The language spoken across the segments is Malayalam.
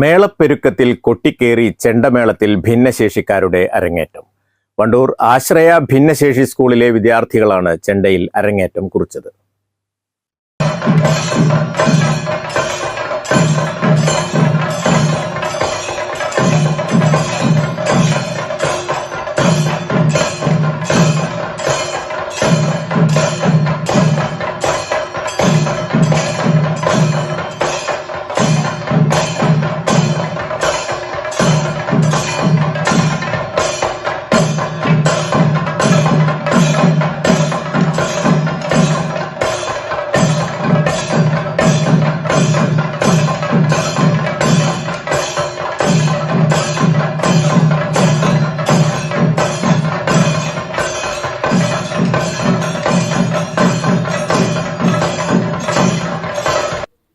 മേളപ്പെരുക്കത്തിൽ കൊട്ടിക്കേറി ചെണ്ടമേളത്തിൽ ഭിന്നശേഷിക്കാരുടെ അരങ്ങേറ്റം. വണ്ടൂർ ആശ്രയ ഭിന്നശേഷി സ്കൂളിലെ വിദ്യാർത്ഥികളാണ് ചെണ്ടയിൽ അരങ്ങേറ്റം കുറിച്ചത്.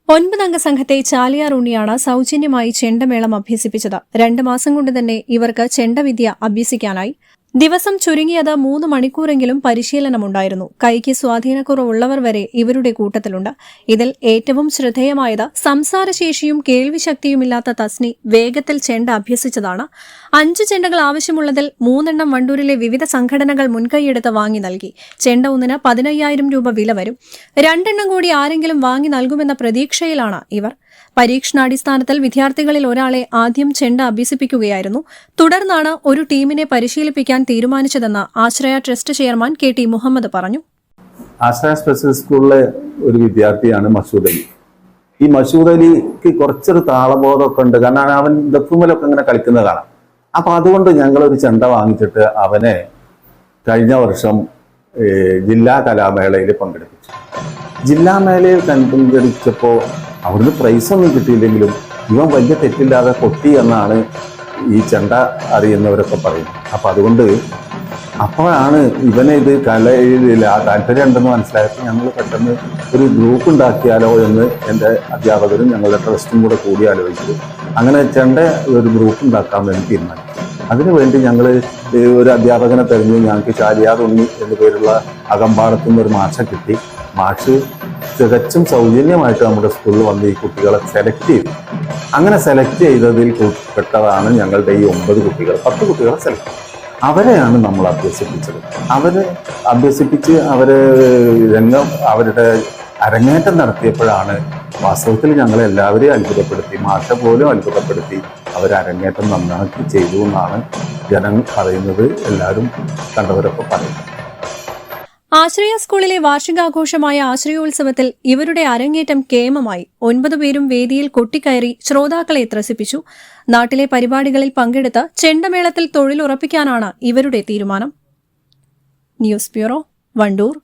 ഒൻപതംഗ സംഘത്തെ ചാലിയാർ ഉണ്ണിയാണ് സൌജന്യമായി ചെണ്ടമേളം അഭ്യസിപ്പിച്ചത്. 2 മാസം കൊണ്ട് തന്നെ ഇവർക്ക് ചെണ്ടവിദ്യ അഭ്യസിക്കാനായി. ദിവസം ചുരുങ്ങിയത് 3 മണിക്കൂറെങ്കിലും പരിശീലനമുണ്ടായിരുന്നു. കൈക്ക് സ്വാധീനക്കുറവുള്ളവർ വരെ ഇവരുടെ കൂട്ടത്തിലുണ്ട്. ഇതിൽ ഏറ്റവും ശ്രദ്ധേയമായത് സംസാരശേഷിയും കേൾവിശക്തിയുമില്ലാത്ത തസ്നി വേഗത്തിൽ ചെണ്ട അഭ്യസിച്ചതാണ്. 5 ചെണ്ടകൾ ആവശ്യമുള്ളതിൽ 3 എണ്ണം വണ്ടൂരിലെ വിവിധ സംഘടനകൾ മുൻകൈയെടുത്ത് വാങ്ങി നൽകി. ചെണ്ട ഒന്നിന് 15,000 രൂപ വില വരും. 2 എണ്ണം കൂടി ആരെങ്കിലും വാങ്ങി നൽകുമെന്ന പ്രതീക്ഷയിലാണ് ഇവർ. പരീക്ഷണാടിസ്ഥാനത്തിൽ വിദ്യാർത്ഥികളിൽ ഒരാളെ ആദ്യം ചെണ്ട അഭ്യസിപ്പിക്കുകയായിരുന്നു. തുടർന്നാണ് ഒരു ടീമിനെ പരിശീലിപ്പിക്കാൻ തീരുമാനിച്ചതെന്ന് ആശ്രയ ട്രസ്റ്റ് ചെയർമാൻ KT മുഹമ്മദ് പറഞ്ഞു. ആശ്രയ സ്പെഷ്യൽ സ്കൂളിലെ ഒരു വിദ്യാർത്ഥിയാണ് മസൂദ് അലി. ഈ മസൂദ് അലിക്ക് കുറച്ചൊരു താളബോധമൊക്കെ ഉണ്ട്. കാരണം അവൻ ദഫുമലൊക്കെ ഇങ്ങനെ കളിക്കുന്നത് കാണാം. അപ്പൊ അതുകൊണ്ട് ഞങ്ങളൊരു ചെണ്ട വാങ്ങിച്ചിട്ട് അവനെ കഴിഞ്ഞ വർഷം ജില്ലാ കലാമേളയിൽ പങ്കെടുപ്പിച്ചു. ജില്ലാ മേളയിൽ പങ്കെടുത്തപ്പോൾ അവിടുന്ന് പ്രൈസൊന്നും കിട്ടിയില്ലെങ്കിലും ഇവൻ വലിയ തെറ്റില്ലാതെ കൊട്ടി എന്നാണ് ഈ ചെണ്ട അറിയുന്നവരൊക്കെ പറയുന്നത്. അപ്പം അതുകൊണ്ട് അപ്പോഴാണ് ഇവനെ ഇത് കലയിൽ താല്പര്യം ഉണ്ടെന്ന് മനസ്സിലായപ്പോൾ ഞങ്ങൾ പെട്ടെന്ന് ഒരു ഗ്രൂപ്പ് ഉണ്ടാക്കിയാലോ എന്ന് എൻ്റെ അധ്യാപകരും ഞങ്ങളുടെ ട്രസ്റ്റും കൂടി ആലോചിച്ചു. അങ്ങനെ ചെണ്ട ഒരു ഗ്രൂപ്പ് ഉണ്ടാക്കാൻ വേണ്ടി തീരുമാനിച്ചു. അതിനുവേണ്ടി ഞങ്ങൾ ഒരു അധ്യാപകനെ തെരഞ്ഞു. ഞങ്ങൾക്ക് ചാലിയാർ ഉണ്ണി എന്നു പേരുള്ള അകമ്പാടത്തുനിന്ന് ഒരു മാഷെ കിട്ടി. മാഷ് തികച്ചും സൗജന്യമായിട്ട് നമ്മുടെ സ്കൂളിൽ വന്ന് ഈ കുട്ടികളെ സെലക്ട് ചെയ്തു. അങ്ങനെ സെലക്ട് ചെയ്തതിൽ പെട്ടതാണ് ഞങ്ങളുടെ ഈ 9 കുട്ടികൾ. 10 കുട്ടികളെ സെലക്ട് ചെയ്തു. അവരെയാണ് നമ്മൾ അഭ്യസിപ്പിച്ചത്. അവരെ അഭ്യസിപ്പിച്ച് അവരുടെ അരങ്ങേറ്റം നടത്തിയപ്പോഴാണ് വാസ്തവത്തിൽ ഞങ്ങളെ എല്ലാവരെയും അത്ഭുതപ്പെടുത്തി. മാഷ പോലും അത്ഭുതപ്പെടുത്തി. അവരരങ്ങേറ്റം നന്നാക്കി ചെയ്തു എന്നാണ് ജനങ്ങൾ പറയുന്നത്. എല്ലാവരും കണ്ടവരൊക്കെ പറയുന്നത്. ആശ്രയ സ്കൂളിലെ വാർഷികാഘോഷമായ ആശ്രയോത്സവത്തിൽ ഇവരുടെ അരങ്ങേറ്റം കേമമായി. 9 പേരും വേദിയിൽ കൊട്ടിക്കയറി ശ്രോതാക്കളെ ത്രസിപ്പിച്ചു. നാട്ടിലെ പരിപാടികളിൽ പങ്കെടുത്ത് ചെണ്ടമേളത്തിൽ തൊഴിലുറപ്പിക്കാനാണ് ഇവരുടെ തീരുമാനം. News bureau, Wandoor.